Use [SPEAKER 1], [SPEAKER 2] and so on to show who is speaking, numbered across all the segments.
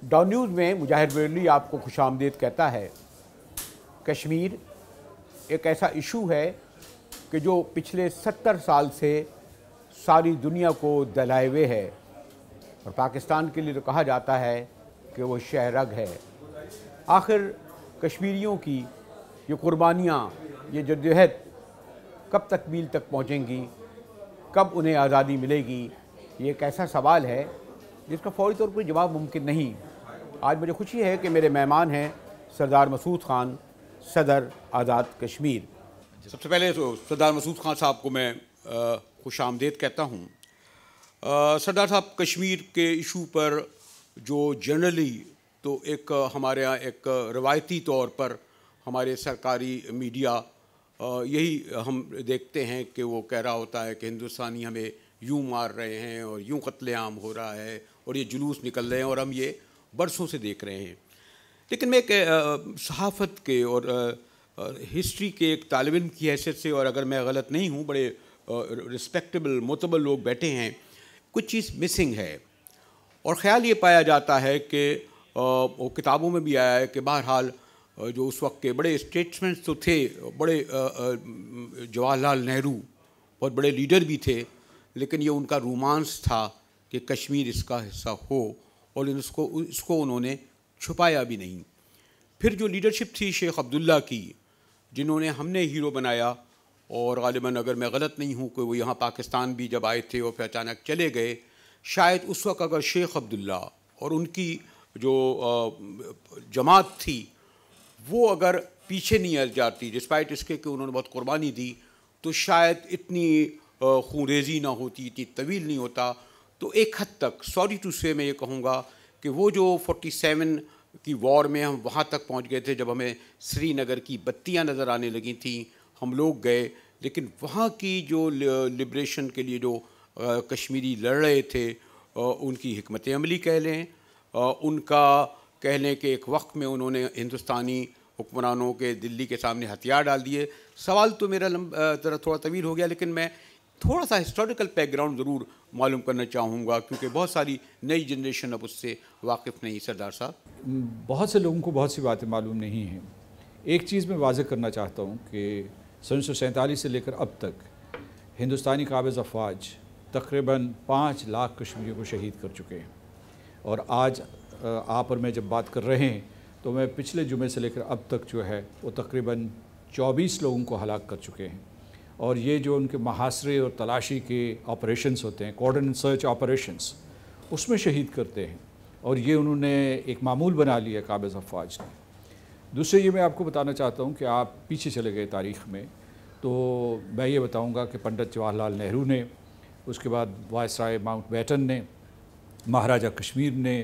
[SPEAKER 1] Dawn news میں مجاہد ویرلی آپ کو خوش آمدید کہتا ہے۔ کشمیر ایک ایسا ایشو ہے کہ جو پچھلے 70 سال سے ساری دنیا کو دہلائے ہوئے ہے، اور پاکستان کے لیے تو کہا جاتا ہے کہ وہ شہ رگ ہے۔ آخر کشمیریوں کی یہ قربانیاں، یہ جدوجہد کب تکمیل تک پہنچیں گی، کب انہیں آزادی ملے گی، یہ ایک ایسا سوال ہے جس کا فوری طور پر جواب ممکن نہیں۔ آج مجھے خوشی ہے کہ میرے مہمان ہیں سردار مسعود خان، صدر آزاد کشمیر۔ سب سے پہلے تو سردار مسعود خان صاحب کو میں خوش آمدید کہتا ہوں۔ سردار صاحب، کشمیر کے ایشو پر جو جنرلی تو ایک ہمارے ہاں ایک روایتی طور پر ہمارے سرکاری میڈیا یہی ہم دیکھتے ہیں کہ وہ کہہ رہا ہوتا ہے کہ ہندوستانی ہمیں یوں مار رہے ہیں اور یوں قتل عام ہو رہا ہے اور یہ جلوس نکل رہے ہیں، اور ہم یہ برسوں سے دیکھ رہے ہیں۔ لیکن میں ایک صحافت کے اور ہسٹری کے ایک طالب علم کی حیثیت سے، اور اگر میں غلط نہیں ہوں، بڑے رسپیکٹیبل معتبر لوگ بیٹھے ہیں، کچھ چیز مسنگ ہے، اور خیال یہ پایا جاتا ہے کہ وہ کتابوں میں بھی آیا ہے کہ بہرحال جو اس وقت کے بڑے اسٹیٹسمنٹس تو تھے، بڑے جواہر لال نہرو بہت بڑے لیڈر بھی تھے، لیکن یہ ان کا رومانس تھا کہ کشمیر اس کا حصہ ہو، اور اس کو انہوں نے چھپایا بھی نہیں۔ پھر جو لیڈرشپ تھی شیخ عبداللہ کی، جنہوں نے ہم نے ہیرو بنایا، اور غالباً اگر میں غلط نہیں ہوں کہ وہ یہاں پاکستان بھی جب آئے تھے اور پھر اچانک چلے گئے، شاید اس وقت اگر شیخ عبداللہ اور ان کی جو جماعت تھی وہ اگر پیچھے نہیں ہٹ جاتی، ڈسپائٹ اس کے کہ انہوں نے بہت قربانی دی، تو شاید اتنی خونریزی نہ ہوتی، اتنی طویل نہیں ہوتا۔ تو ایک حد تک سوری ٹو سے میں یہ کہوں گا کہ وہ جو 47 کی وار میں ہم وہاں تک پہنچ گئے تھے جب ہمیں سری نگر کی بتیاں نظر آنے لگی تھیں، ہم لوگ گئے، لیکن وہاں کی جو لبریشن کے لیے جو کشمیری لڑ رہے تھے، ان کی حکمت عملی کہہ لیں، ان کا کہہ لیں کہ ایک وقت میں انہوں نے ہندوستانی حکمرانوں کے دلی کے سامنے ہتھیار ڈال دیے۔ سوال تو میرا تھوڑا طویل ہو گیا، لیکن میں تھوڑا سا ہسٹوریکل بیک گراؤنڈ ضرور معلوم کرنا چاہوں گا، کیونکہ بہت ساری نئی جنریشن اب اس سے واقف نہیں۔ سردار صاحب،
[SPEAKER 2] بہت سے لوگوں کو بہت سی باتیں معلوم نہیں ہیں۔ ایک چیز میں واضح کرنا چاہتا ہوں کہ 1947 سے لے کر اب تک ہندوستانی قابض افواج تقریباً 5 لاکھ کشمیریوں کو شہید کر چکے ہیں، اور آج آپ اور میں جب بات کر رہے ہیں تو میں پچھلے جمعے سے لے کر اب تک جو ہے وہ تقریباً 24 لوگوں کو ہلاک کر چکے ہیں، اور یہ جو ان کے محاصرے اور تلاشی کے آپریشنز ہوتے ہیں، کارڈن اینڈ سرچ آپریشنز، اس میں شہید کرتے ہیں، اور یہ انہوں نے ایک معمول بنا لیا قابض افواج نے۔ دوسرے یہ میں آپ کو بتانا چاہتا ہوں کہ آپ پیچھے چلے گئے تاریخ میں، تو میں یہ بتاؤں گا کہ پنڈت جواہر لال نہرو نے، اس کے بعد وائسرائے ماؤنٹ بیٹن نے، مہاراجہ کشمیر نے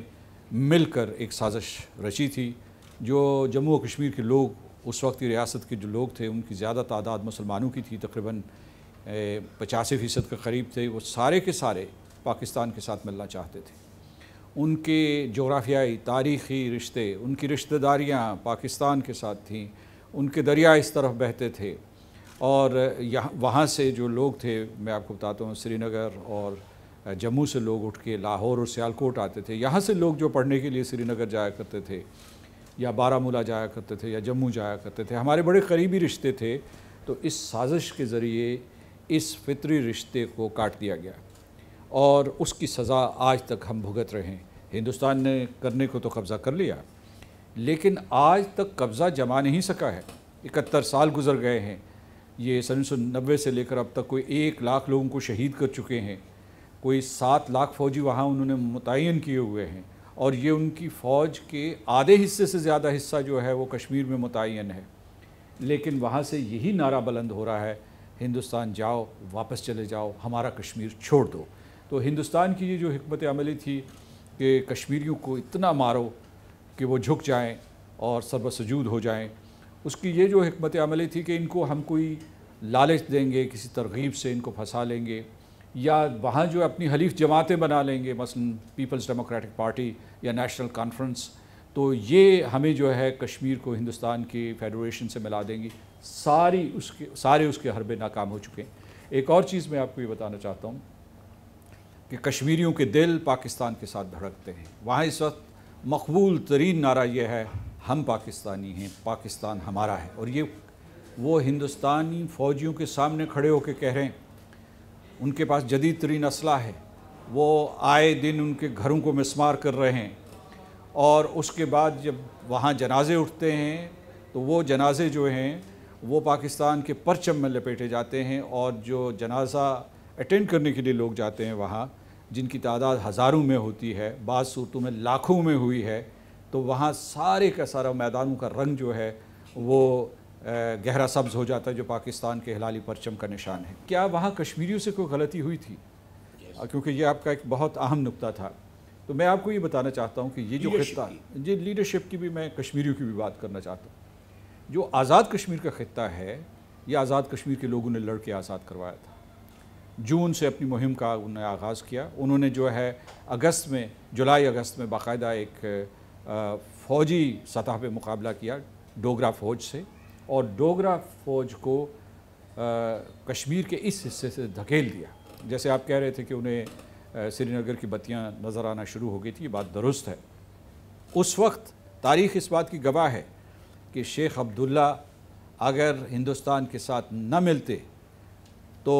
[SPEAKER 2] مل کر ایک سازش رچی تھی، جو جموں و کشمیر کے لوگ، اس وقت کی ریاست کے جو لوگ تھے، ان کی زیادہ تعداد مسلمانوں کی تھی، تقریباً 85% کے قریب تھے، وہ سارے کے سارے پاکستان کے ساتھ ملنا چاہتے تھے۔ ان کے جغرافیائی تاریخی رشتے، ان کی رشتہ داریاں پاکستان کے ساتھ تھیں، ان کے دریا اس طرف بہتے تھے، اور وہاں سے جو لوگ تھے، میں آپ کو بتاتا ہوں، سری نگر اور جموں سے لوگ اٹھ کے لاہور اور سیالکوٹ آتے تھے، یہاں سے لوگ جو پڑھنے کے لیے سری نگر جایا کرتے تھے، یا بارہمولہ جایا کرتے تھے، یا جموں جایا کرتے تھے، ہمارے بڑے قریبی رشتے تھے۔ تو اس سازش کے ذریعے اس فطری رشتے کو کاٹ دیا گیا، اور اس کی سزا آج تک ہم بھگت رہے ہیں۔ ہندوستان نے کرنے کو تو قبضہ کر لیا، لیکن آج تک قبضہ جما نہیں سکا ہے۔ 71 سال گزر گئے ہیں، یہ 1990 سے لے کر اب تک کوئی 1 لاکھ لوگوں کو شہید کر چکے ہیں، کوئی 7 لاکھ فوجی وہاں انہوں نے متعین کیے ہوئے ہیں، اور یہ ان کی فوج کے آدھے حصے سے زیادہ حصہ جو ہے وہ کشمیر میں متعین ہے، لیکن وہاں سے یہی نعرہ بلند ہو رہا ہے، ہندوستان جاؤ، واپس چلے جاؤ، ہمارا کشمیر چھوڑ دو۔ تو ہندوستان کی یہ جو حکمت عملی تھی کہ کشمیریوں کو اتنا مارو کہ وہ جھک جائیں اور سر سجود ہو جائیں، اس کی یہ جو حکمت عملی تھی کہ ان کو ہم کوئی لالچ دیں گے، کسی ترغیب سے ان کو پھنسا لیں گے، یا وہاں جو اپنی حلیف جماعتیں بنا لیں گے، مثلا پیپلز ڈیموکریٹک پارٹی یا نیشنل کانفرنس، تو یہ ہمیں جو ہے کشمیر کو ہندوستان کی فیڈریشن سے ملا دیں گی۔ سارے اس کے حربے ناکام ہو چکے ہیں۔ ایک اور چیز میں آپ کو یہ بتانا چاہتا ہوں کہ کشمیریوں کے دل پاکستان کے ساتھ دھڑکتے ہیں۔ وہاں اس وقت مقبول ترین نعرہ یہ ہے ہم پاکستانی ہیں، پاکستان ہمارا ہے، اور یہ وہ ہندوستانی فوجیوں کے سامنے کھڑے ہو کے کہہ رہے ہیں۔ ان کے پاس جدید ترین اسلحہ ہے، وہ آئے دن ان کے گھروں کو مسمار کر رہے ہیں، اور اس کے بعد جب وہاں جنازے اٹھتے ہیں تو وہ جنازے جو ہیں وہ پاکستان کے پرچم میں لپیٹے جاتے ہیں، اور جو جنازہ اٹینڈ کرنے کے لیے لوگ جاتے ہیں وہاں، جن کی تعداد ہزاروں میں ہوتی ہے، بعض صورتوں میں لاکھوں میں ہوئی ہے، تو وہاں سارے کا سارا میدانوں کا رنگ جو ہے وہ گہرا سبز ہو جاتا ہے، جو پاکستان کے ہلالی پرچم کا نشان ہے۔ کیا وہاں کشمیریوں سے کوئی غلطی ہوئی تھی؟ کیونکہ یہ آپ کا ایک بہت اہم نقطہ تھا، تو میں آپ کو یہ بتانا چاہتا ہوں کہ یہ جو خطہ، جی لیڈرشپ کی بھی میں کشمیریوں کی بھی بات کرنا چاہتا ہوں۔ جو آزاد کشمیر کا خطہ ہے، یہ آزاد کشمیر کے لوگوں نے لڑ کے آزاد کروایا تھا۔ جون سے اپنی مہم کا انہوں نے آغاز کیا، انہوں نے جو ہے جولائی اگست میں باقاعدہ ایک فوجی سطح پہ مقابلہ کیا ڈوگرا فوج سے، اور ڈوگرا فوج کو کشمیر کے اس حصے سے دھکیل دیا۔ جیسے آپ کہہ رہے تھے کہ انہیں سری نگر کی بتیاں نظر آنا شروع ہو گئی تھی، یہ بات درست ہے۔ اس وقت تاریخ اس بات کی گواہ ہے کہ شیخ عبداللہ اگر ہندوستان کے ساتھ نہ ملتے تو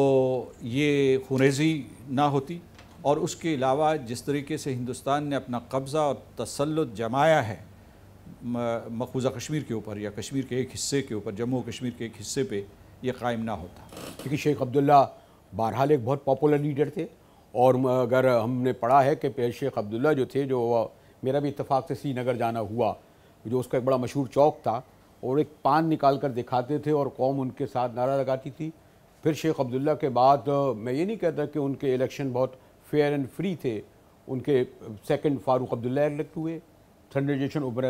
[SPEAKER 2] یہ خونریزی نہ ہوتی، اور اس کے علاوہ جس طریقے سے ہندوستان نے اپنا قبضہ اور تسلط جمایا ہے مقبوضہ کشمیر کے اوپر، یا کشمیر کے ایک حصے کے اوپر، جموں و کشمیر کے ایک حصے پہ، یہ قائم نہ ہوتا۔
[SPEAKER 1] کیونکہ شیخ عبداللہ بہرحال ایک بہت پاپولر لیڈر تھے، اور اگر ہم نے پڑھا ہے کہ شیخ عبداللہ جو تھے، جو میرا بھی اتفاق سے سری نگر جانا ہوا، جو اس کا ایک بڑا مشہور چوک تھا، اور ایک پان نکال کر دکھاتے تھے اور قوم ان کے ساتھ نعرہ لگاتی تھی۔ پھر شیخ عبداللہ کے بعد میں یہ نہیں کہتا کہ ان کے الیکشن بہت فیئر اینڈ فری تھے، ان کے سیکنڈ فاروق عبداللہ الیکٹ ہوئے، third generation Omar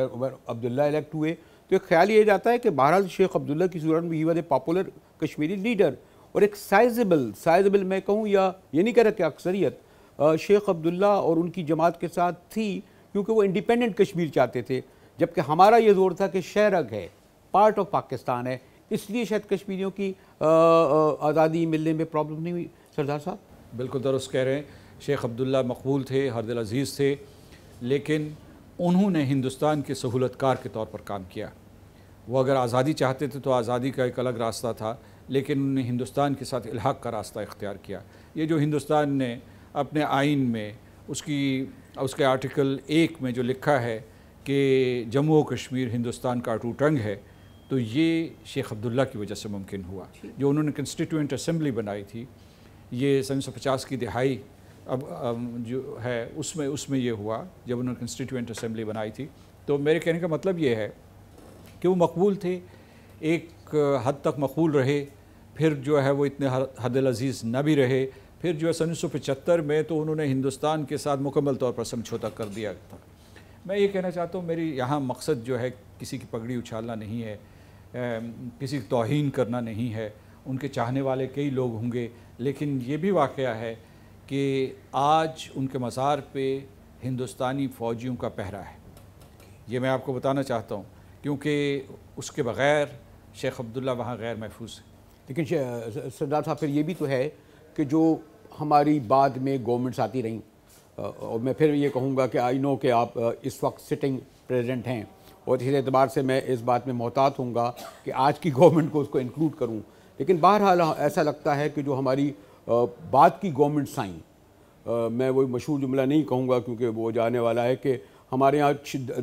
[SPEAKER 1] Abdullah elect ہوئے، تو ایک خیال یہ جاتا ہے کہ بہرحال شیخ عبداللہ کی صورت میں he was a popular Kashmiri leader, اور ایک سائزبل میں کہوں، یا یہ نہیں کہہ رہا کہ اکثریت شیخ عبداللہ اور ان کی جماعت کے ساتھ تھی، کیونکہ وہ انڈیپینڈنٹ کشمیر چاہتے تھے، جبکہ ہمارا یہ زور تھا کہ شہرگ ہے، پارٹ آف پاکستان ہے، اس لیے شاید کشمیریوں کی آزادی ملنے میں پرابلم نہیں ہوئی۔ سردار صاحب
[SPEAKER 2] بالکل درست کہہ رہے ہیں، شیخ عبداللہ مقبول تھے، ہر دل عزیز تھے، لیکن انہوں نے ہندوستان کے سہولت کار کے طور پر کام کیا۔ وہ اگر آزادی چاہتے تھے تو آزادی کا ایک الگ راستہ تھا، لیکن انہوں نے ہندوستان کے ساتھ الحاق کا راستہ اختیار کیا۔ یہ جو ہندوستان نے اپنے آئین میں اس کے آرٹیکل 1 میں جو لکھا ہے کہ جموں و کشمیر ہندوستان کا اٹوٹ انگ ہے، تو یہ شیخ عبداللہ کی وجہ سے ممکن ہوا۔ جو انہوں نے کنسٹیٹیوئنٹ اسمبلی بنائی تھی، یہ 1950 کی دہائی اب جو ہے اس میں یہ ہوا جب انہوں نے کنسٹیٹیوئنٹ اسمبلی بنائی تھی۔ تو میرے کہنے کا مطلب یہ ہے کہ وہ مقبول تھے، ایک حد تک مقبول رہے، پھر جو ہے وہ اتنے حد العزیز نہ بھی رہے، پھر جو ہے 1975 میں تو انہوں نے ہندوستان کے ساتھ مکمل طور پر سمجھوتا کر دیا تھا۔ میں یہ کہنا چاہتا ہوں، میری یہاں مقصد جو ہے کسی کی پگڑی اچھالنا نہیں ہے، کسی کی توہین کرنا نہیں ہے، ان کے چاہنے والے کئی لوگ ہوں گے، لیکن یہ بھی واقعہ ہے کہ آج ان کے مزار پہ ہندوستانی فوجیوں کا پہرا ہے۔ یہ میں آپ کو بتانا چاہتا ہوں، کیونکہ اس کے بغیر شیخ عبداللہ وہاں غیر محفوظ ہے۔
[SPEAKER 1] لیکن سردار صاحب پھر یہ بھی تو ہے کہ جو ہماری بعد میں گورنمنٹس آتی رہیں، اور میں پھر یہ کہوں گا کہ آئی نو کہ آپ اس وقت سٹنگ پریزیڈنٹ ہیں، اور اس اعتبار سے میں اس بات میں محتاط ہوں گا کہ آج کی گورنمنٹ کو اس کو انکلوڈ کروں، لیکن بہرحال ایسا لگتا ہے کہ جو ہماری بعد کی گورنمنٹس آئیں، میں وہی مشہور جملہ نہیں کہوں گا کیونکہ وہ جانے والا ہے، کہ ہمارے یہاں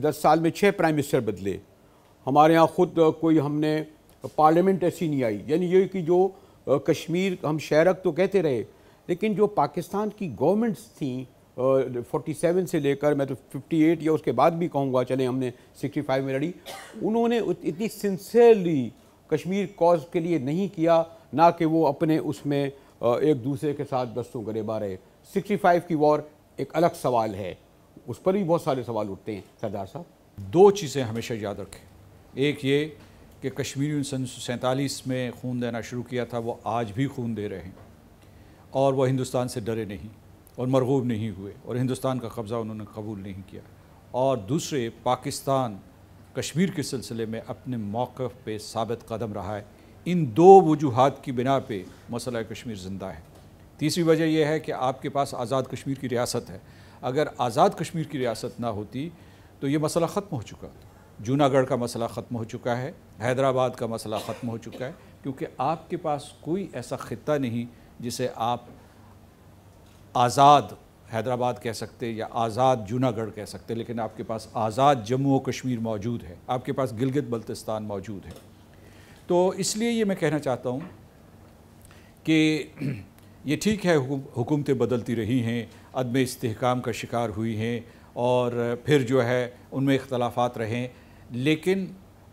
[SPEAKER 1] 10 سال میں 6 پرائم منسٹر بدلے، ہمارے یہاں خود کوئی ہم نے پارلیمنٹ ایسی نہیں آئی، یعنی یہ کہ جو کشمیر ہم شہرک تو کہتے رہے، لیکن جو پاکستان کی گورنمنٹس تھیں 47 سے لے کر میں تو 58 یا اس کے بعد بھی کہوں گا، چلیں ہم نے 65 میں لڑی، انہوں نے اتنی سنسیئرلی کشمیر کاز کے لیے نہیں کیا، نہ کہ وہ اپنے اس میں ایک دوسرے کے ساتھ دستوں گریباں رہے۔ 65 کی وار ایک الگ سوال ہے، اس پر بھی بہت سارے سوال اٹھتے ہیں۔ سردار صاحب
[SPEAKER 2] 2 چیزیں ہمیشہ یاد رکھیں، ایک یہ کہ کشمیریوں نے 1947 میں خون دینا شروع کیا تھا، وہ آج بھی خون دے رہے ہیں، اور وہ ہندوستان سے ڈرے نہیں اور مرغوب نہیں ہوئے، اور ہندوستان کا قبضہ انہوں نے قبول نہیں کیا۔ اور دوسرے، پاکستان کشمیر کے سلسلے میں اپنے موقف پہ ثابت قدم رہا ہے۔ ان 2 وجوہات کی بنا پہ مسئلہ کشمیر زندہ ہے۔ تیسری وجہ یہ ہے کہ آپ کے پاس آزاد کشمیر کی ریاست ہے۔ اگر آزاد کشمیر کی ریاست نہ ہوتی تو یہ مسئلہ ختم ہو چکا، جوناگڑھ کا مسئلہ ختم ہو چکا ہے، حیدرآباد کا مسئلہ ختم ہو چکا ہے، کیونکہ آپ کے پاس کوئی ایسا خطہ نہیں جسے آپ آزاد حیدرآباد کہہ سکتے یا آزاد جوناگڑھ کہہ سکتے، لیکن آپ کے پاس آزاد جموں و کشمیر موجود ہے، آپ کے پاس گلگت بلتستان موجود ہے۔ تو اس لیے یہ میں کہنا چاہتا ہوں کہ یہ ٹھیک ہے حکومتیں بدلتی رہی ہیں، عدم استحکام کا شکار ہوئی ہیں، اور پھر جو ہے ان میں اختلافات رہیں، لیکن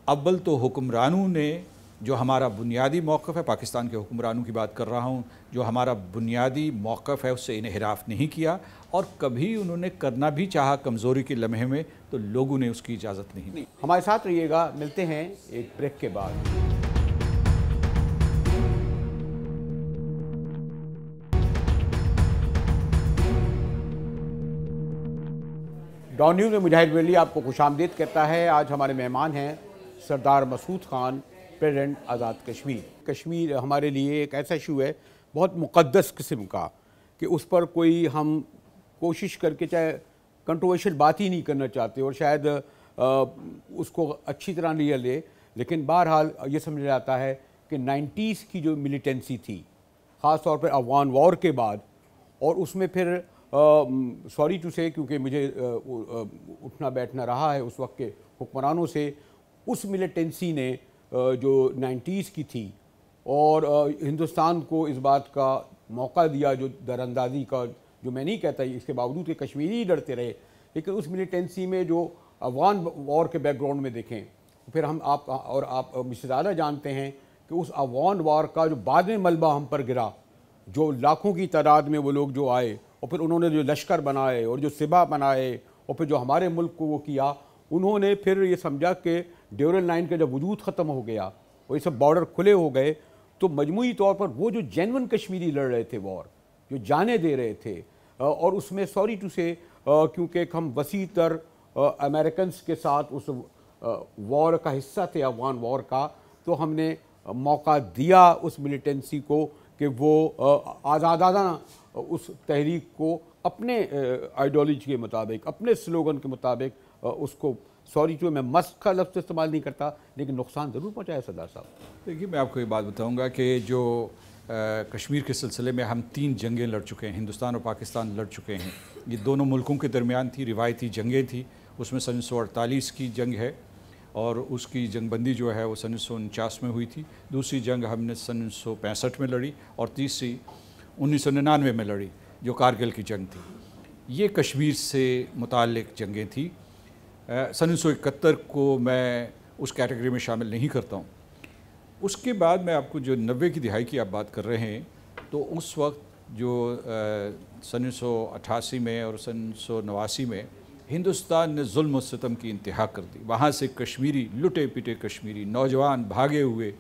[SPEAKER 2] اول تو حکمرانوں نے جو ہمارا بنیادی موقف ہے، پاکستان کے حکمرانوں کی بات کر رہا ہوں، جو ہمارا بنیادی موقف ہے اس سے انحراف نہیں کیا، اور کبھی انہوں نے کرنا بھی چاہا کمزوری کے لمحے میں تو لوگوں نے اس کی اجازت نہیں دی۔
[SPEAKER 1] ہمارے ساتھ رہیے گا، ملتے ہیں ایک بریک کے بعد۔ ڈان نیوز میں مجاہد ویلی آپ کو خوش آمدید کہتا ہے۔ آج ہمارے مہمان ہیں سردار مسعود خان، پریزیڈنٹ آزاد کشمیر۔ کشمیر ہمارے لیے ایک ایسا ایشو ہے بہت مقدس قسم کا کہ اس پر کوئی ہم کوشش کر کے چاہے کنٹروورشل بات ہی نہیں کرنا چاہتے، اور شاید اس کو اچھی طرح نہیں لے، لیکن بہرحال یہ سمجھا جاتا ہے کہ 90s کی جو ملیٹنسی تھی، خاص طور پر افغان وار کے بعد، اور اس میں پھر سوری ٹو سے، کیونکہ مجھے اٹھنا بیٹھنا رہا ہے اس وقت کے حکمرانوں سے، اس ملیٹنسی نے جو 90s کی تھی اور ہندوستان کو اس بات کا موقع دیا، جو در اندازی کا، جو میں نہیں کہتا اس کے باوجود کہ کشمیری لڑتے رہے، لیکن اس ملیٹنسی میں جو افغان وار کے بیک گراؤنڈ میں دیکھیں، پھر ہم آپ مجھ سے زیادہ جانتے ہیں کہ اس افغان وار کا جو بعد میں ملبہ ہم پر گرا، جو لاکھوں کی تعداد میں وہ لوگ جو آئے، اور پھر انہوں نے جو لشکر بنائے اور جو سپاہ بنائے، اور پھر جو ہمارے ملک کو وہ کیا، انہوں نے پھر یہ سمجھا کہ ڈیورل لائن کا جب وجود ختم ہو گیا اور یہ سب بارڈر کھلے ہو گئے، تو مجموعی طور پر وہ جو جینون کشمیری لڑ رہے تھے وار، جو جانے دے رہے تھے، اور اس میں سوری ٹو سے کیونکہ ہم وسیع تر امریکنز کے ساتھ اس وار کا حصہ تھے، افغان وار کا، تو ہم نے موقع دیا اس ملیٹنسی کو کہ وہ آزادانہ اس تحریک کو اپنے آئیڈیالوجی کے مطابق، اپنے سلوگن کے مطابق اس کو، سوری ٹو میں مسخ کا لفظ استعمال نہیں کرتا، لیکن نقصان ضرور پہنچایا سردار صاحب۔
[SPEAKER 2] دیکھیے میں آپ کو یہ بات بتاؤں گا کہ جو کشمیر کے سلسلے میں ہم 3 جنگیں لڑ چکے ہیں، ہندوستان اور پاکستان لڑ چکے ہیں، یہ دونوں ملکوں کے درمیان تھی، روایتی جنگیں تھیں، اس میں 1948 کی جنگ ہے، اور اس کی جنگ بندی جو ہے وہ 1949 میں ہوئی تھی، دوسری جنگ ہم نے 1965 میں لڑی، اور تیسری 1999 میں لڑی جو کارگل کی جنگ تھی۔ یہ کشمیر سے متعلق جنگیں تھیں۔ 1971 کو میں اس کیٹیگری میں شامل نہیں کرتا ہوں۔ اس کے بعد میں آپ کو جو 90 کی دہائی کی آپ بات کر رہے ہیں، تو اس وقت جو 1988 میں اور 1989 میں ہندوستان نے ظلم و ستم کی انتہا کر دی، وہاں سے کشمیری لٹے پٹے کشمیری نوجوان بھاگے ہوئے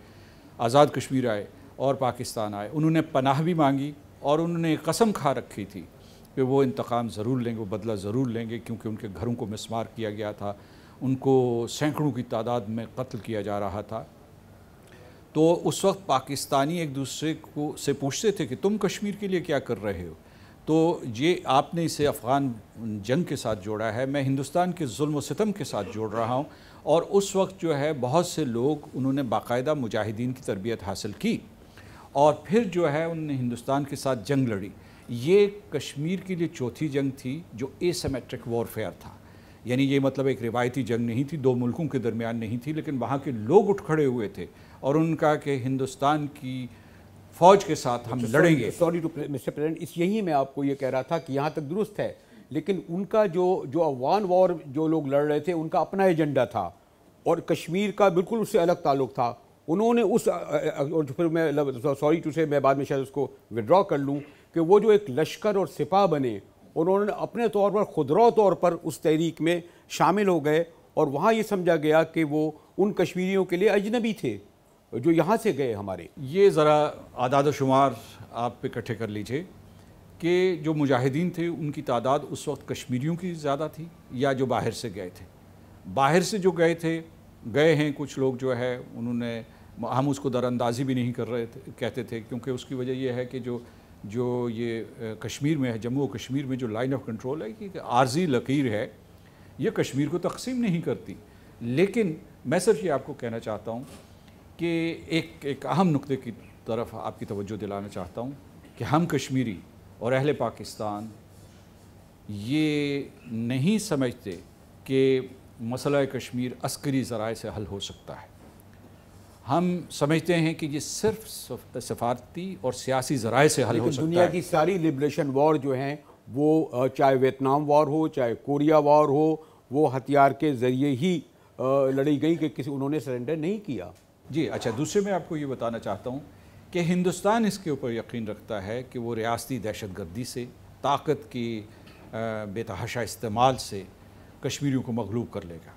[SPEAKER 2] آزاد کشمیر آئے اور پاکستان آئے، انہوں نے پناہ بھی مانگی، اور انہوں نے قسم کھا رکھی تھی کہ وہ انتقام ضرور لیں گے، وہ بدلہ ضرور لیں گے، کیونکہ ان کے گھروں کو مسمار کیا گیا تھا، ان کو سینکڑوں کی تعداد میں قتل کیا جا رہا تھا۔ تو اس وقت پاکستانی ایک دوسرے کو سے پوچھتے تھے کہ تم کشمیر کے لیے کیا کر رہے ہو؟ تو یہ آپ نے اسے افغان جنگ کے ساتھ جوڑا ہے، میں ہندوستان کے ظلم و ستم کے ساتھ جوڑ رہا ہوں، اور اس وقت جو ہے بہت سے لوگ انہوں نے باقاعدہ مجاہدین کی تربیت حاصل کی، اور پھر جو ہے انہوں نے ہندوستان کے ساتھ جنگ لڑی۔ یہ کشمیر کے لیے چوتھی جنگ تھی جو اے سیمیٹرک وارفیئر تھا، یعنی یہ مطلب ایک روایتی جنگ نہیں تھی، 2 ملکوں کے درمیان نہیں تھی، لیکن وہاں کے لوگ اٹھ کھڑے ہوئے تھے اور ان کا کہ ہندوستان کی فوج کے ساتھ ہم لڑیں گے۔
[SPEAKER 1] سوری ٹو مسٹر پریزیڈنٹ، اس یہی میں آپ کو یہ کہہ رہا تھا کہ یہاں تک درست ہے، لیکن ان کا جو افغان وار جو لوگ لڑ رہے تھے، ان کا اپنا ایجنڈا تھا، اور کشمیر کا بالکل اس سے الگ تعلق تھا۔ انہوں نے اور پھر میں سوری ٹو سے میں بعد میں شاید اس کو وڈرا کر لوں کہ وہ جو ایک لشکر اور سپاہ بنے، انہوں نے اپنے طور پر خودرو طور پر اس تحریک میں شامل ہو گئے، اور وہاں یہ سمجھا گیا کہ وہ ان کشمیریوں کے لیے اجنبی تھے جو یہاں سے گئے ہمارے۔
[SPEAKER 2] یہ ذرا اعداد و شمار آپ اکٹھے کر لیجئے کہ جو مجاہدین تھے ان کی تعداد اس وقت کشمیریوں کی زیادہ تھی یا جو باہر سے گئے تھے؟ باہر سے جو گئے ہیں کچھ لوگ جو ہے انہوں نے، ہم اس کو در اندازی بھی نہیں کر رہے تھے کہتے تھے، کیونکہ اس کی وجہ یہ ہے کہ جو یہ کشمیر میں ہے، جموں و کشمیر میں جو لائن آف کنٹرول ہے کہ عارضی لکیر ہے یہ کشمیر کو تقسیم نہیں کرتی. لیکن میں صرف یہ آپ کو کہنا چاہتا ہوں کہ ایک اہم نقطے کی طرف آپ کی توجہ دلانا چاہتا ہوں کہ ہم کشمیری اور اہل پاکستان یہ نہیں سمجھتے کہ مسئلہ کشمیر عسکری ذرائع سے حل ہو سکتا ہے. ہم سمجھتے ہیں کہ یہ صرف سفارتی اور سیاسی ذرائع سے حل ہو سکتا ہے.
[SPEAKER 1] دنیا کی ساری لبریشن وار جو ہیں وہ چاہے ویتنام وار ہو چاہے کوریا وار ہو وہ ہتھیار کے ذریعے ہی لڑی گئی کہ انہوں نے سرنڈر نہیں کیا.
[SPEAKER 2] جی اچھا، دوسرے میں آپ کو یہ بتانا چاہتا ہوں کہ ہندوستان اس کے اوپر یقین رکھتا ہے کہ وہ ریاستی دہشت گردی سے، طاقت کی بے تحاشا استعمال سے کشمیریوں کو مغلوب کر لے گا.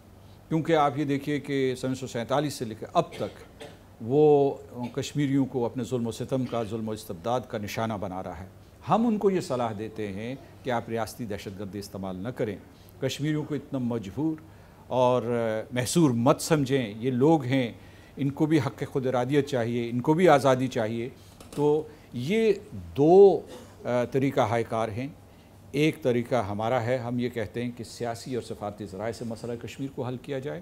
[SPEAKER 2] کیونکہ آپ یہ دیکھیے کہ 1947 سے لے کے اب تک وہ کشمیریوں کو اپنے ظلم و ستم کا، ظلم و استبداد کا نشانہ بنا رہا ہے. ہم ان کو یہ صلاح دیتے ہیں کہ آپ ریاستی دہشت گردی استعمال نہ کریں، کشمیریوں کو اتنا مجبور اور محصور مت سمجھیں. یہ لوگ ہیں، ان کو بھی حق خود ارادیت چاہیے، ان کو بھی آزادی چاہیے. تو یہ دو طریقہ ہائے کار ہیں. ایک طریقہ ہمارا ہے، ہم یہ کہتے ہیں کہ سیاسی اور سفارتی ذرائع سے مسئلہ کشمیر کو حل کیا جائے.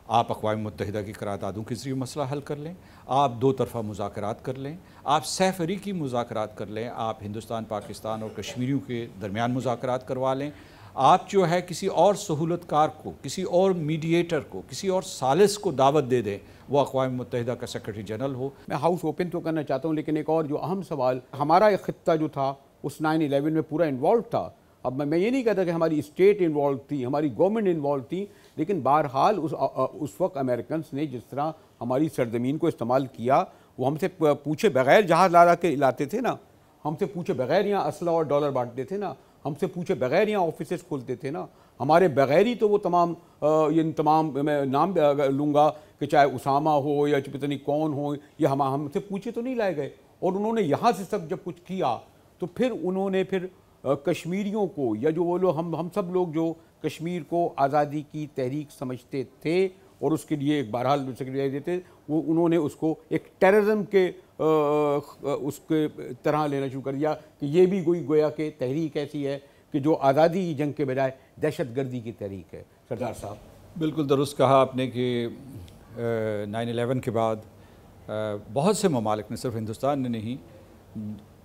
[SPEAKER 2] آپ اقوام متحدہ کی قراردادوں کے ذریعے مسئلہ حل کر لیں، آپ دو طرفہ مذاکرات کر لیں، آپ سہ فریقی مذاکرات کر لیں، آپ ہندوستان، پاکستان اور کشمیریوں کے درمیان مذاکرات کروا لیں. آپ جو ہے کسی اور سہولت کار کو، کسی اور میڈییٹر کو، کسی اور ثالث کو دعوت دے دیں، وہ اقوام متحدہ کا سیکرٹری جنرل ہو.
[SPEAKER 1] میں ہاؤس اوپن تو کرنا چاہتا ہوں، لیکن ایک اور جو اہم سوال، ہمارا ایک خطہ جو تھا اس 9/11 میں پورا انوالو تھا. اب میں یہ نہیں کہتا کہ ہماری اسٹیٹ انوالو تھی، ہماری گورنمنٹ انوالو تھی، لیکن بہرحال اس وقت امریکنس نے جس طرح ہماری سرزمین کو استعمال کیا، وہ ہم سے پوچھے بغیر جہاز لا کے لاتے تھے نا، ہم سے پوچھے بغیر یہاں اسلحہ اور ڈالر بانٹتے تھے نا، ہم سے پوچھے بغیر یہاں آفیسز کھولتے تھے نا. ہمارے بغیر ہی تو وہ تمام میں نام لوں گا کہ چاہے اسامہ ہو یا پتہ نہیں کون ہو، یہ ہم سے پوچھے تو نہیں لائے گئے. اور انہوں نے یہاں سے سب جب کچھ کیا تو پھر انہوں نے کشمیریوں کو، یا جو وہ لوگ ہم سب لوگ جو کشمیر کو آزادی کی تحریک سمجھتے تھے اور اس کے لیے ایک بہرحال سیکرٹری دیتے، وہ انہوں نے اس کو ایک ٹیررزم کے اس کے طرح لینا شروع کر دیا کہ یہ بھی گویا کہ تحریک ایسی ہے کہ جو آزادی کی جنگ کے بجائے دہشت گردی کی تحریک ہے. سردار صاحب
[SPEAKER 2] بالکل درست کہا آپ نے کہ 9/11 کے بعد بہت سے ممالک نے، صرف ہندوستان نے نہیں،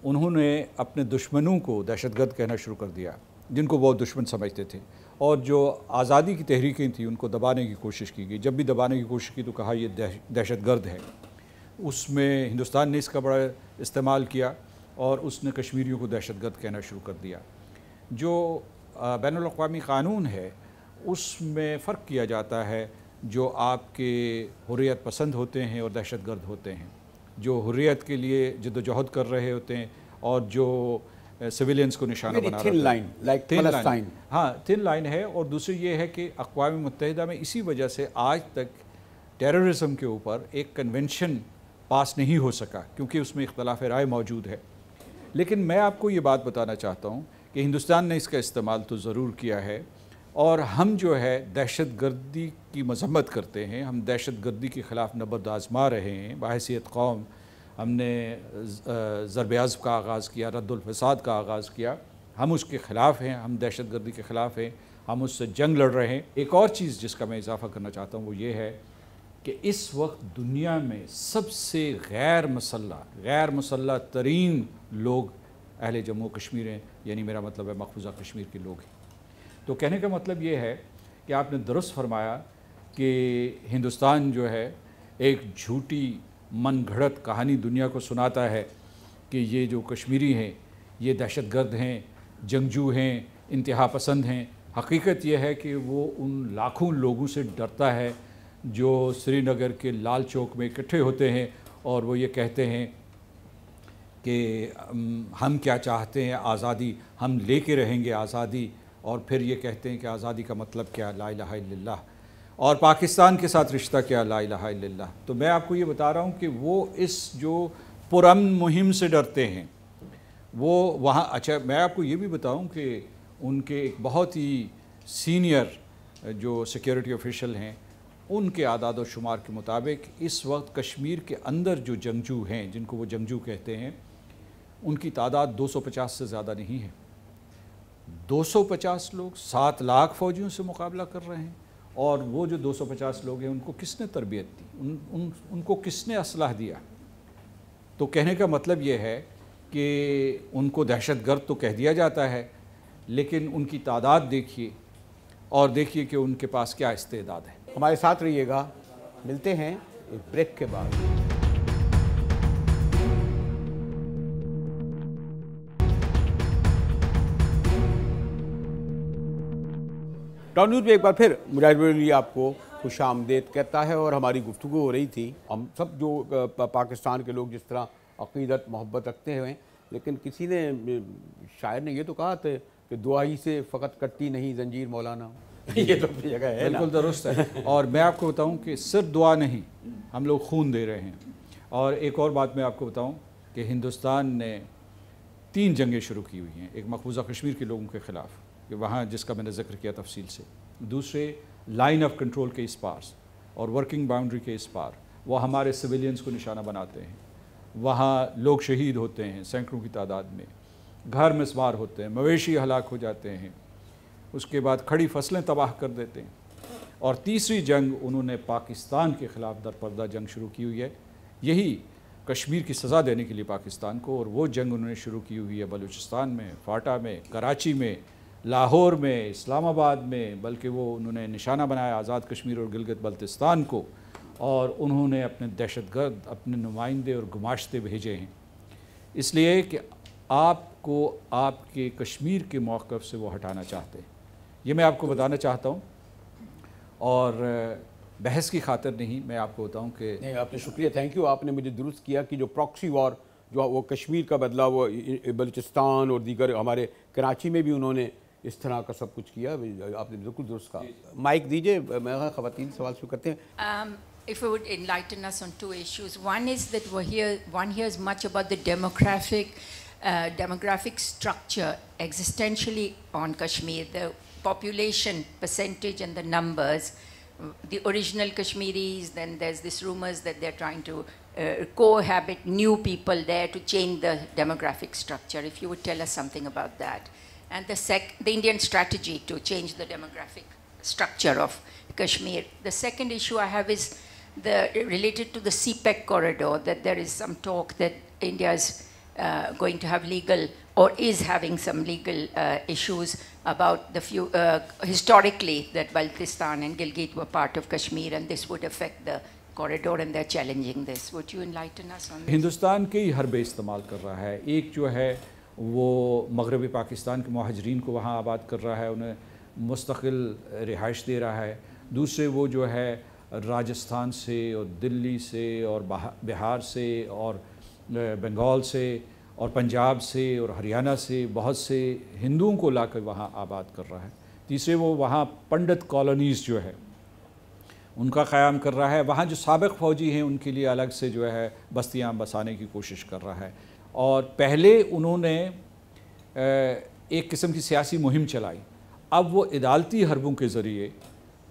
[SPEAKER 2] انہوں نے اپنے دشمنوں کو دہشت گرد کہنا شروع کر دیا، جن کو وہ دشمن سمجھتے تھے. اور جو آزادی کی تحریکیں تھیں ان کو دبانے کی کوشش کی گئی. جب بھی دبانے کی کوشش کی تو کہا یہ دہشت گرد ہے. اس میں ہندوستان نے اس کا بڑا استعمال کیا اور اس نے کشمیریوں کو دہشت گرد کہنا شروع کر دیا. جو بین الاقوامی قانون ہے اس میں فرق کیا جاتا ہے، جو آپ کے حریت پسند ہوتے ہیں اور دہشت گرد ہوتے ہیں، جو حریت کے لیے جد و جہد کر رہے ہوتے ہیں اور جو سویلینز کو نشانہ بنا رہا ہے. ہاں، تھن لائن ہے. اور دوسری یہ ہے کہ اقوام متحدہ میں اسی وجہ سے آج تک ٹیررزم کے اوپر ایک کنونشن پاس نہیں ہو سکا، کیونکہ اس میں اختلاف رائے موجود ہے. لیکن میں آپ کو یہ بات بتانا چاہتا ہوں کہ ہندوستان نے اس کا استعمال تو ضرور کیا ہے، اور ہم جو ہے دہشت گردی کی مذمت کرتے ہیں. ہم دہشت گردی کے خلاف نبرد آزما رہے ہیں. بحیثیت قوم ہم نے ضرب عضب کا آغاز کیا، رد الفساد کا آغاز کیا. ہم اس کے خلاف ہیں، ہم دہشت گردی کے خلاف ہیں، ہم اس سے جنگ لڑ رہے ہیں. ایک اور چیز جس کا میں اضافہ کرنا چاہتا ہوں وہ یہ ہے کہ اس وقت دنیا میں سب سے غیر مسلح ترین لوگ اہل جموں کشمیر ہیں، یعنی میرا مطلب ہے محفوظہ کشمیر کے لوگ ہیں. تو کہنے کا مطلب یہ ہے کہ آپ نے درست فرمایا کہ ہندوستان جو ہے ایک جھوٹی من گھڑت کہانی دنیا کو سناتا ہے کہ یہ جو کشمیری ہیں یہ دہشت گرد ہیں، جنگجو ہیں، انتہا پسند ہیں. حقیقت یہ ہے کہ وہ ان لاکھوں لوگوں سے ڈرتا ہے جو سری نگر کے لال چوک میں اکٹھے ہوتے ہیں اور وہ یہ کہتے ہیں کہ ہم کیا چاہتے ہیں، آزادی، ہم لے کے رہیں گے آزادی. اور پھر یہ کہتے ہیں کہ آزادی کا مطلب کیا، لا الہ الا اللہ، اور پاکستان کے ساتھ رشتہ کیا، لا الہ الا اللہ. تو میں آپ کو یہ بتا رہا ہوں کہ وہ اس جو پرامن مہم سے ڈرتے ہیں وہ وہاں. اچھا میں آپ کو یہ بھی بتاؤں کہ ان کے ایک بہت ہی سینئر جو سیکیورٹی آفیشل ہیں، ان کے اعداد و شمار کے مطابق اس وقت کشمیر کے اندر جو جنگجو ہیں، جن کو وہ جنگجو کہتے ہیں، ان کی تعداد 250 سے زیادہ نہیں ہے. 250 لوگ 7 لاکھ فوجیوں سے مقابلہ کر رہے ہیں، اور وہ جو 250 لوگ ہیں ان کو کس نے تربیت دی، ان کو کس نے اسلحہ دیا؟ تو کہنے کا مطلب یہ ہے کہ ان کو دہشت گرد تو کہہ دیا جاتا ہے، لیکن ان کی تعداد دیکھیے اور دیکھیے کہ ان کے پاس کیا استعداد ہے۔
[SPEAKER 1] ہمارے ساتھ رہیے گا، ملتے ہیں ایک بریک کے بعد۔ ٹاؤن نیوز میں ایک بار پھر مجاہد بریلوی آپ کو خوش آمدید کہتا ہے، اور ہماری گفتگو ہو رہی تھی ہم سب جو پاکستان کے لوگ جس طرح عقیدت محبت رکھتے ہوئے، لیکن کسی نے شاعر نے یہ تو کہا تھا کہ دعا ہی سے فقط کٹتی نہیں زنجیر مولانا، یہ تو اپنی جگہ ہے نا۔
[SPEAKER 2] بالکل درست ہے، اور میں آپ کو بتاؤں کہ صرف دعا نہیں، ہم لوگ خون دے رہے ہیں۔ اور ایک اور بات میں آپ کو بتاؤں کہ ہندوستان نے 3 جنگیں شروع کی ہوئی ہیں، ایک مقبوضہ کشمیر کے لوگوں کے خلاف کہ وہاں جس کا میں نے ذکر کیا تفصیل سے، دوسرے لائن آف کنٹرول کے اس پار اور ورکنگ باؤنڈری کے اس پار وہ ہمارے سویلینز کو نشانہ بناتے ہیں، وہاں لوگ شہید ہوتے ہیں سینکڑوں کی تعداد میں، گھر مسمار ہوتے ہیں، مویشی ہلاک ہو جاتے ہیں، اس کے بعد کھڑی فصلیں تباہ کر دیتے ہیں۔ اور تیسری جنگ انہوں نے پاکستان کے خلاف درپردہ جنگ شروع کی ہوئی ہے، یہی کشمیر کی سزا دینے کے لیے پاکستان کو، اور وہ جنگ انہوں نے شروع کی ہوئی ہے بلوچستان میں، فاٹا میں، کراچی میں، لاہور میں، اسلام آباد میں، بلکہ وہ انہوں نے نشانہ بنایا آزاد کشمیر اور گلگت بلتستان کو، اور انہوں نے اپنے دہشت گرد، اپنے نمائندے اور گماشتے بھیجے ہیں، اس لیے کہ آپ کو آپ کے کشمیر کے موقف سے وہ ہٹانا چاہتے ہیں۔ یہ میں آپ کو بتانا چاہتا ہوں، اور بحث کی خاطر نہیں، میں آپ کو بتاؤں کہ
[SPEAKER 1] نہیں، آپ نے شکریہ، تھینک یو، آپ نے مجھے درست کیا کہ جو پراکسی وار جو وہ کشمیر کا بدلا وہ بلوچستان اور دیگر ہمارے کراچی میں بھی انہوں نے اس طرح کا سب کچھ کیا، آپ نے بالکل درست کہا۔ مائک دیجئے، میں خواتین سوال شروع کرتے ہیں۔
[SPEAKER 3] If you would enlighten us on 2 issues. One is that one hears much about the demographic structure existentially on Kashmir, the population percentage and the numbers, the original Kashmiris, then there's this rumors that they're trying to cohabit new people there to change the demographic structure. If you would tell us something about that. And the Indian strategy to change the demographic structure of Kashmir. The second issue I have is related to the CPEC corridor, that there is some talk that India is going to have legal or is having some legal issues about historically that Baltistan and Gilgit were part of Kashmir, and this would affect the corridor and they're challenging this. Would you enlighten us on this?
[SPEAKER 2] Hindustan کئی حربے استعمال کر رہا ہے، ایک جو ہے وہ مغربی پاکستان کے مہاجرین کو وہاں آباد کر رہا ہے، انہیں مستقل رہائش دے رہا ہے، دوسرے وہ جو ہے راجستھان سے اور دلی سے اور بہار سے اور بنگال سے اور پنجاب سے اور ہریانہ سے بہت سے ہندوؤں کو لا کر وہاں آباد کر رہا ہے، تیسرے وہ وہاں پنڈت کالونیز جو ہے ان کا قیام کر رہا ہے، وہاں جو سابق فوجی ہیں ان کے لیے الگ سے جو ہے بستیاں بسانے کی کوشش کر رہا ہے۔ اور پہلے انہوں نے ایک قسم کی سیاسی مہم چلائی، اب وہ عدالتی حربوں کے ذریعے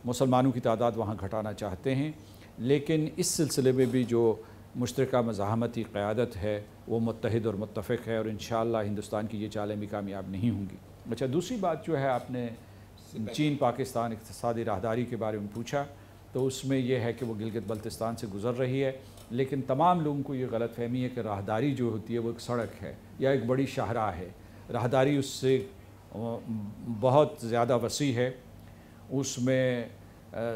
[SPEAKER 2] مسلمانوں کی تعداد وہاں گھٹانا چاہتے ہیں، لیکن اس سلسلے میں بھی جو مشترکہ مزاحمتی قیادت ہے وہ متحد اور متفق ہے، اور انشاءاللہ ہندوستان کی یہ چالیں بھی کامیاب نہیں ہوں گی۔ اچھا، دوسری بات جو ہے آپ نے چین پاکستان اقتصادی راہداری کے بارے میں پوچھا، تو اس میں یہ ہے کہ وہ گلگت بلتستان سے گزر رہی ہے، لیکن تمام لوگوں کو یہ غلط فہمی ہے کہ راہداری جو ہوتی ہے وہ ایک سڑک ہے یا ایک بڑی شاہراہ ہے۔ راہداری اس سے بہت زیادہ وسیع ہے، اس میں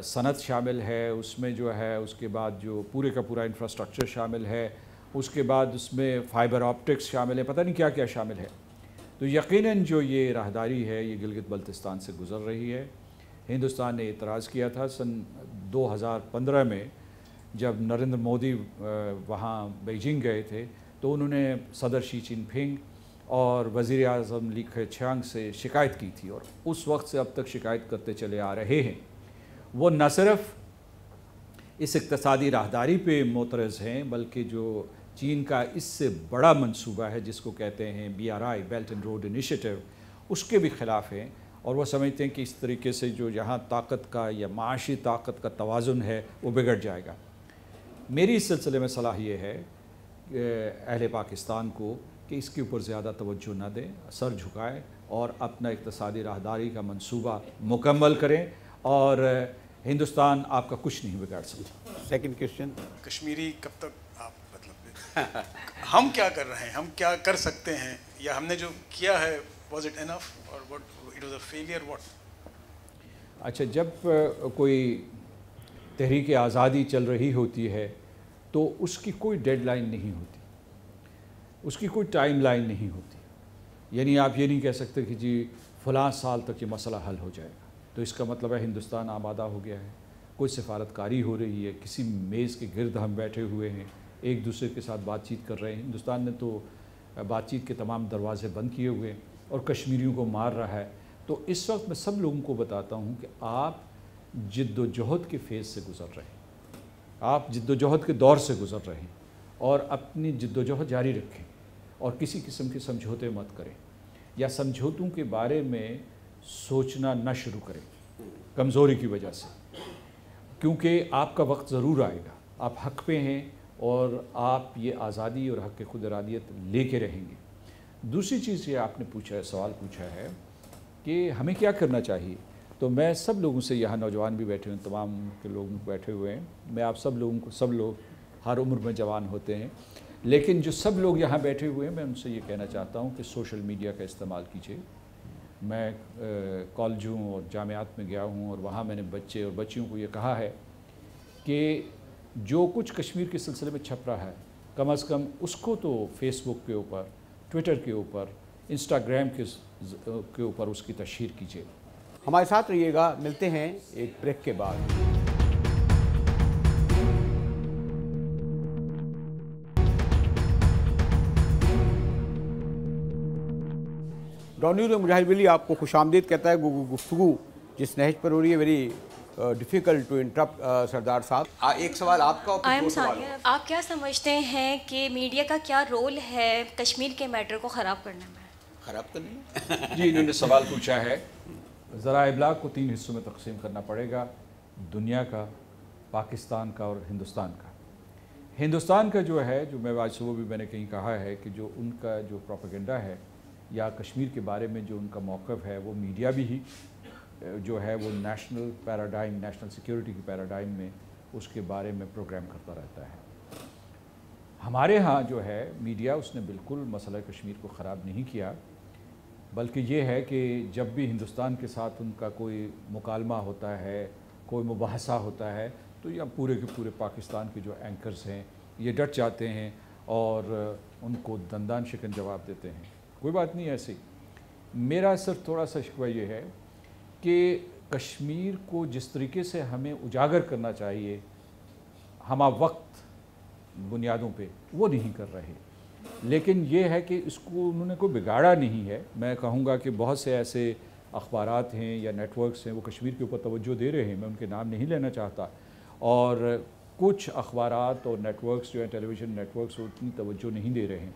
[SPEAKER 2] صنعت شامل ہے، اس میں جو ہے اس کے بعد جو پورے کا پورا انفراسٹرکچر شامل ہے، اس کے بعد اس میں فائبر آپٹکس شامل ہے، پتہ نہیں کیا کیا شامل ہے۔ تو یقیناً جو یہ راہداری ہے یہ گلگت بلتستان سے گزر رہی ہے۔ ہندوستان نے اعتراض کیا تھا سن 2015 میں جب نریندر مودی وہاں بیجنگ گئے تھے، تو انہوں نے صدر شی جن پنگ اور وزیر اعظم لی کیچیانگ سے شکایت کی تھی، اور اس وقت سے اب تک شکایت کرتے چلے آ رہے ہیں۔ وہ نہ صرف اس اقتصادی راہداری پہ معترض ہیں، بلکہ جو چین کا اس سے بڑا منصوبہ ہے جس کو کہتے ہیں BRI belt and road initiative, اس کے بھی خلاف ہیں، اور وہ سمجھتے ہیں کہ اس طریقے سے جو یہاں طاقت کا یا معاشی طاقت کا توازن ہے وہ بگڑ جائے گا۔ میری اس سلسلے میں صلاح یہ ہے کہ اہل پاکستان کو کہ اس کے اوپر زیادہ توجہ نہ دیں، سر جھکائے اور اپنا اقتصادی راہداری کا منصوبہ مکمل کریں اور ہندوستان آپ کا کچھ نہیں بگاڑ سکتا.
[SPEAKER 1] Second question.
[SPEAKER 4] کشمیری کب تک آپ مطلب ہم کیا کر رہے ہیں, ہم کیا کر سکتے ہیں, یا ہم نے جو کیا ہے واز اٹ انف اور what it was a failure what?
[SPEAKER 2] اچھا, جب کوئی تحریک آزادی چل رہی ہوتی ہے تو اس کی کوئی ڈیڈ لائن نہیں ہوتی, اس کی کوئی ٹائم لائن نہیں ہوتی. یعنی آپ یہ نہیں کہہ سکتے کہ جی فلاں سال تک یہ مسئلہ حل ہو جائے گا, تو اس کا مطلب ہے ہندوستان آمادہ ہو گیا ہے, کوئی سفارتکاری ہو رہی ہے, کسی میز کے گرد ہم بیٹھے ہوئے ہیں, ایک دوسرے کے ساتھ بات چیت کر رہے ہیں. ہندوستان نے تو بات چیت کے تمام دروازے بند کیے ہوئے ہیں اور کشمیریوں کو مار رہا ہے. تو اس وقت میں سب لوگوں کو بتاتا ہوں کہ آپ جد و جہد کے فیز سے گزر رہے ہیں, آپ جد و جہد کے دور سے گزر رہے ہیں, اور اپنی جد و جہد جاری رکھیں اور کسی قسم کے سمجھوتے مت کریں یا سمجھوتوں کے بارے میں سوچنا نہ شروع کریں کمزوری کی وجہ سے, کیونکہ آپ کا وقت ضرور آئے گا, آپ حق پہ ہیں اور آپ یہ آزادی اور حق خود ارادیت لے کے رہیں گے. دوسری چیز یہ آپ نے پوچھا ہے, سوال پوچھا ہے کہ ہمیں کیا کرنا چاہیے, تو میں سب لوگوں سے, یہاں نوجوان بھی بیٹھے ہیں, تمام کے لوگ بیٹھے ہوئے ہیں, میں آپ سب لوگوں کو, سب لوگ ہر عمر میں جوان ہوتے ہیں, لیکن جو سب لوگ یہاں بیٹھے ہوئے ہیں میں ان سے یہ کہنا چاہتا ہوں کہ سوشل میڈیا کا استعمال کیجیے. میں کالجوں اور جامعات میں گیا ہوں اور وہاں میں نے بچے اور بچیوں کو یہ کہا ہے کہ جو کچھ کشمیر کے سلسلے میں چھپ رہا ہے کم از کم اس کو تو فیس بک کے اوپر, ٹویٹر کے اوپر, انسٹاگرام کے اوپر اس کی تشہیر کیجیے.
[SPEAKER 1] ہمارے ساتھ رہیے گا, ملتے ہیں ایک بریک کے بعد. ڈانیول مجاہد ولی آپ کو خوش آمدید کہتا ہے. گفتگو جس نہج پر ہو رہی ہے, ویری ڈیفیکلٹ ٹو انٹرپٹ سردار صاحب. ایک سوال آپ کا اور پھر دو سوال.
[SPEAKER 5] آپ کیا سمجھتے ہیں کہ میڈیا کا کیا رول ہے کشمیر کے میٹر کو خراب کرنے میں؟
[SPEAKER 1] خراب کرنے میں
[SPEAKER 2] جی, انہوں نے سوال پوچھا ہے. ذرائع ابلاغ کو 3 حصوں میں تقسیم کرنا پڑے گا, دنیا کا, پاکستان کا اور ہندوستان کا. ہندوستان کا جو ہے, جو میں آج صبح بھی میں نے کہیں کہا ہے کہ جو ان کا جو پروپیگنڈا ہے یا کشمیر کے بارے میں جو ان کا موقف ہے, وہ میڈیا بھی ہی جو ہے وہ نیشنل پیراڈائم, نیشنل سیکیورٹی کی پیراڈائم میں اس کے بارے میں پروگرام کرتا رہتا ہے. ہمارے ہاں جو ہے میڈیا, اس نے بالکل مسئلہ کشمیر کو خراب نہیں کیا, بلکہ یہ ہے کہ جب بھی ہندوستان کے ساتھ ان کا کوئی مکالمہ ہوتا ہے, کوئی مباحثہ ہوتا ہے, تو یہ پورے کے پورے پاکستان کے جو اینکرز ہیں یہ ڈٹ جاتے ہیں اور ان کو دندان شکن جواب دیتے ہیں. کوئی بات نہیں ایسی. میرا صرف تھوڑا سا شکوہ یہ ہے کہ کشمیر کو جس طریقے سے ہمیں اجاگر کرنا چاہیے ہمہ وقت بنیادوں پہ, وہ نہیں کر رہے. لیکن یہ ہے کہ اس کو انہوں نے کوئی بگاڑا نہیں ہے. میں کہوں گا کہ بہت سے ایسے اخبارات ہیں یا نیٹ ورکس ہیں وہ کشمیر کے اوپر توجہ دے رہے ہیں, میں ان کے نام نہیں لینا چاہتا, اور کچھ اخبارات اور نیٹ ورکس جو ہیں, ٹیلی ویژن نیٹ ورکس, وہ اتنی توجہ نہیں دے رہے ہیں.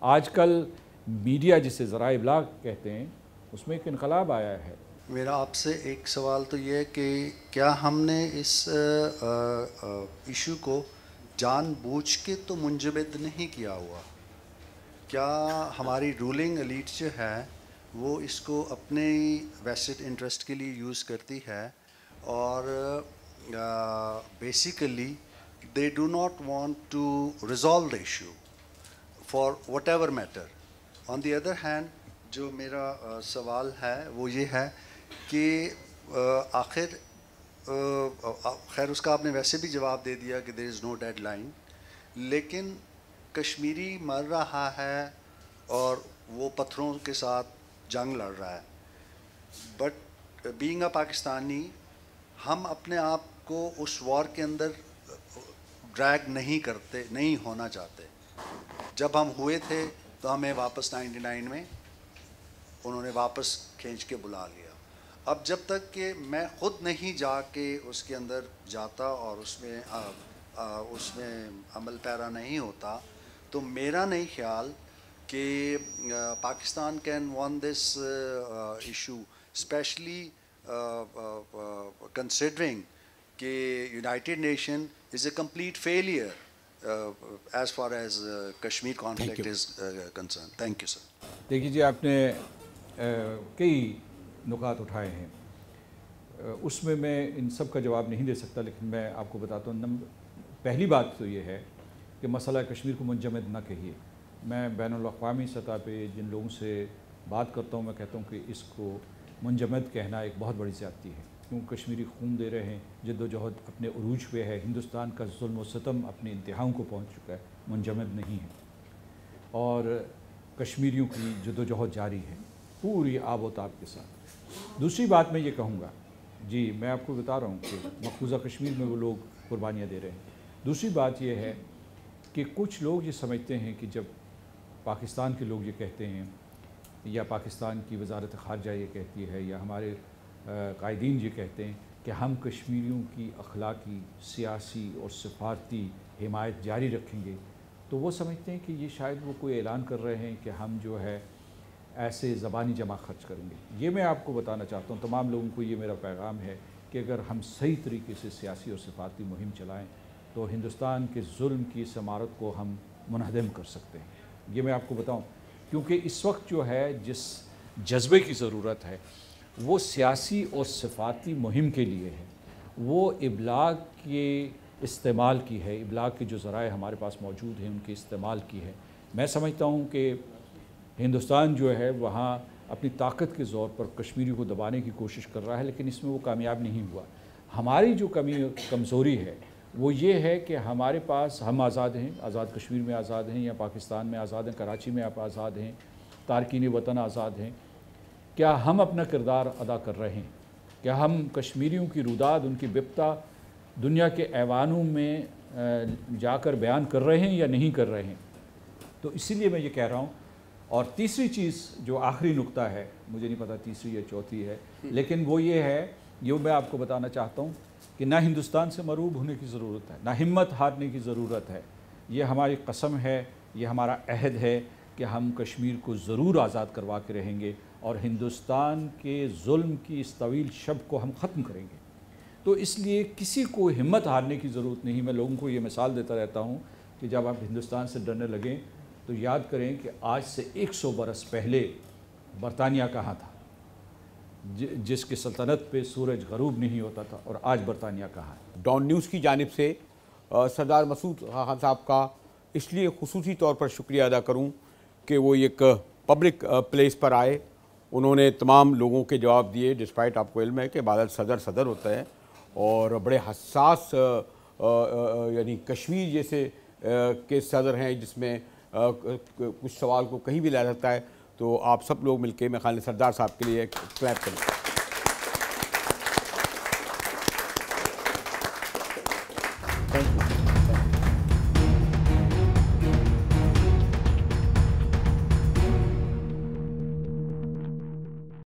[SPEAKER 2] آج کل میڈیا جسے ذرائع ابلاغ کہتے ہیں, اس میں ایک انقلاب آیا ہے.
[SPEAKER 6] میرا آپ سے ایک سوال تو یہ ہے کہ کیا ہم نے اس ایشو کو جان بوجھ کے تو منجمد نہیں کیا ہوا؟ کیا ہماری رولنگ ایلیٹ جو ہے وہ اس کو اپنے ویسٹ انٹرسٹ کے لیے یوز کرتی ہے, اور basically they do not want to resolve the issue for whatever matter. On the other hand جو میرا سوال ہے وہ یہ ہے کہ آخر خیر اس کا آپ نے ویسے بھی جواب دے دیا کہ دیر از نو ڈیڈ لائن, لیکن کشمیری مر رہا ہے اور وہ پتھروں کے ساتھ جنگ لڑ رہا ہے. بٹ بینگ اے پاکستانی, ہم اپنے آپ کو اس وار کے اندر ڈریگ نہیں ہونا چاہتے. جب ہم ہوئے تھے تو ہمیں واپس 99 میں انہوں نے واپس کھینچ کے بلا لیا. اب جب تک کہ میں خود نہیں جا کے اس کے اندر جاتا اور اس میں عمل پیرا نہیں ہوتا, تو میرا نہیں خیال کہ Pakistan can win this issue, especially considering کہ United Nation is a complete failure as far as Kashmir conflict is concern. Thank you sir.
[SPEAKER 2] دیکھیے جی, آپ نے کئی نکات اٹھائے ہیں، اس میں ان سب کا جواب نہیں دے سکتا، لیکن میں آپ کو بتاتا ہوں۔ پہلی بات تو یہ ہے کہ مسئلہ کشمیر کو منجمد نہ کہیے۔ میں بین الاقوامی سطح پہ جن لوگوں سے بات کرتا ہوں، میں کہتا ہوں کہ اس کو منجمد کہنا ایک بہت بڑی زیادتی ہے، کیونکہ کشمیری خون دے رہے ہیں، جد و جہد اپنے عروج پہ ہے، ہندوستان کا ظلم و ستم اپنے انتہاؤں کو پہنچ چکا ہے، منجمد نہیں ہے، اور کشمیریوں کی جد و جہد جاری ہے پوری آب و تاب کے ساتھ۔ دوسری بات میں یہ کہوں گا، جی میں آپ کو بتا رہا ہوں کہ مقبوضہ کشمیر میں وہ لوگ قربانیاں دے رہے ہیں۔ دوسری بات یہ ہے کہ کچھ لوگ یہ سمجھتے ہیں کہ جب پاکستان کے لوگ یہ کہتے ہیں، یا پاکستان کی وزارت خارجہ یہ کہتی ہے، یا ہمارے قائدین یہ کہتے ہیں کہ ہم کشمیریوں کی اخلاقی، سیاسی اور سفارتی حمایت جاری رکھیں گے، تو وہ سمجھتے ہیں کہ یہ شاید وہ کوئی اعلان کر رہے ہیں کہ ہم جو ہے ایسے زبانی جمع خرچ کریں گے۔ یہ میں آپ کو بتانا چاہتا ہوں، تمام لوگوں کو یہ میرا پیغام ہے کہ اگر ہم صحیح طریقے سے سیاسی اور سفارتی مہم چلائیں تو ہندوستان کے ظلم کی اس عمارت کو ہم منہدم کر سکتے ہیں۔ یہ میں آپ کو بتاؤں، کیونکہ اس وقت جو ہے جس جذبے کی ضرورت ہے وہ سیاسی اور سفارتی مہم کے لیے ہے، وہ ابلاغ کے استعمال کی ہے، ابلاغ کے جو ذرائع ہمارے پاس موجود ہیں ان کے استعمال کی ہے۔ میں سمجھتا ہوں کہ ہندوستان جو ہے وہاں اپنی طاقت کے زور پر کشمیری کو دبانے کی کوشش کر رہا ہے، لیکن اس میں وہ کامیاب نہیں ہوا۔ ہماری جو کمزوری ہے وہ یہ ہے کہ ہمارے پاس ہم آزاد ہیں، آزاد کشمیر میں آزاد ہیں، یا پاکستان میں آزاد ہیں، کراچی میں آپ آزاد ہیں، تارکین وطن آزاد ہیں۔ کیا ہم اپنا کردار ادا کر رہے ہیں؟ کیا ہم کشمیریوں کی روداد، ان کی بپتا دنیا کے ایوانوں میں جا کر بیان کر رہے ہیں یا نہیں کر رہے ہیں؟ تو اسی لیے میں یہ کہہ رہا ہوں۔ اور تیسری چیز جو آخری نقطہ ہے، مجھے نہیں پتا تیسری یا چوتھی ہے، لیکن وہ یہ ہے، یہ میں آپ کو بتانا چاہتا ہوں کہ نہ ہندوستان سے مروب ہونے کی ضرورت ہے، نہ ہمت ہارنے کی ضرورت ہے۔ یہ ہماری قسم ہے، یہ ہمارا عہد ہے کہ ہم کشمیر کو ضرور آزاد کروا کے رہیں گے، اور ہندوستان کے ظلم کی اس طویل شب کو ہم ختم کریں گے۔ تو اس لیے کسی کو ہمت ہارنے کی ضرورت نہیں۔ میں لوگوں کو یہ مثال دیتا رہتا ہوں کہ جب آپ ہندوستان سے ڈرنے لگیں تو یاد کریں کہ آج سے 100 برس پہلے برطانیہ کہاں تھا، جس کی سلطنت پہ سورج غروب نہیں ہوتا تھا، اور آج برطانیہ کہاں ہے۔
[SPEAKER 1] ڈان نیوز کی جانب سے سردار مسعود خان صاحب کا اس لیے خصوصی طور پر شکریہ ادا کروں کہ وہ ایک پبلک پلیس پر آئے، انہوں نے تمام لوگوں کے جواب دیے، ڈسپائٹ آپ کو علم ہے کہ بعد صدر ہوتا ہے، اور بڑے حساس یعنی کشمیر جیسے کے صدر ہیں جس میں کچھ سوال کو کہیں بھی لا سکتا ہے، تو آپ سب لوگ مل کے میں خالد سردار صاحب کے لیے کلیپ کریں۔